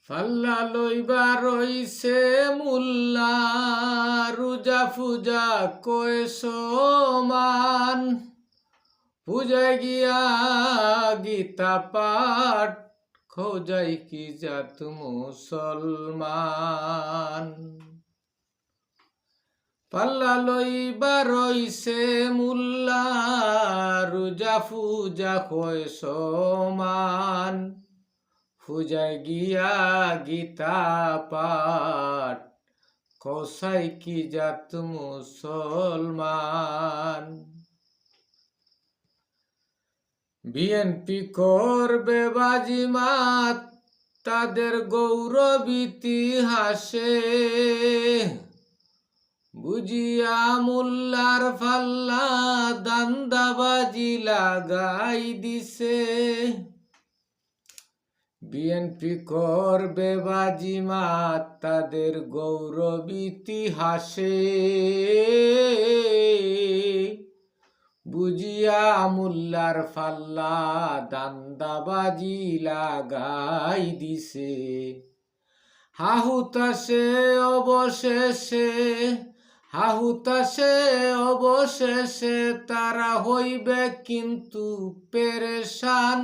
পাল্লা লইবা রইছে মুল্লা রোজা ফুজা কয় সমান পূজায় গিয়া গীতা পাঠ খোঁজাই কি জাত মুসলমান। পাল্লা লইবা রইছে মুল্লা রোজা ফুজা কয় সমান পূজায় গিয়া গীতা পাঠ খোঁজাই কি জাত মুসলমান। বিএনপি করবে বাজিমাত তাদের গৌরব ইতিহাসে বুঝিয়া মুল্লার ফাল্লা দান্দাবাজি লাগাই দিছে। বিএনপি করবে বাজিমাত তাদের গৌরব ইতিহাসে বুঝিয়া মুল্লার ফাল্লা দান্দাবাজি লাগাই দিছে। হাহুতাশে অবশেষে তারা হইবে কিন্তু পেরেশান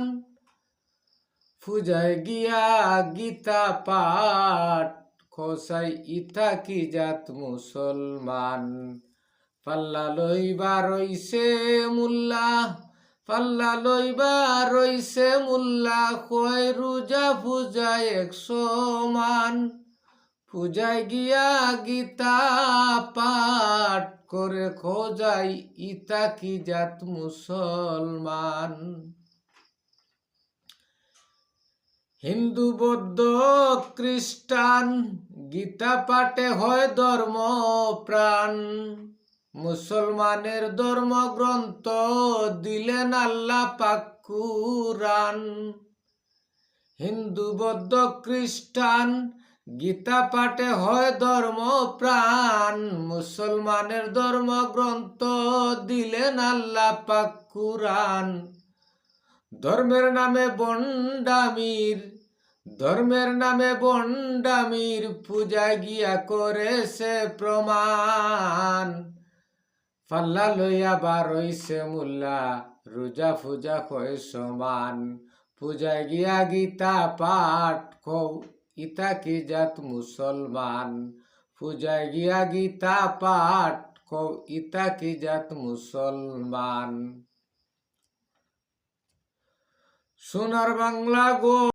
পূজায় গিয়া গীতা পাঠ খোঁজাই ইতা কি জাত মুসলমান। পাল্লা লইবা রইছে মুল্লা কয় রোজা পূজা এক সমান পূজায় গিয়া গীতা পাঠ করে খোঁজাই ইতা কি জাত মুসলমান। হিন্দু বৌদ্ধ খ্রিস্টান গীতা পাঠে হয় ধর্ম প্রাণ মুসলমানের ধর্মগ্রন্থ দিলেন আল্লাহ পাক কুরআন। হিন্দু বৌদ্ধ খ্রিস্টান গীতা পাঠে হয় ধর্ম প্রাণ মুসলমানের ধর্মগ্রন্থ দিলেন আল্লাহ পাক কুরআন। ধর্মের নামে বন্ডামির পূজা গিয়া করেছে প্রমাণ। পাল্লা লইয়া রইছে মুল্লা রোজা ফুজা কয় সমান পূজায় গিয়া গীতা পাঠ কও ইতা কি জাত মুসলমান। পূজায় গিয়া গীতা পাঠ কও ইতা কি জাত মুসলমান। সোনার বাংলা গো।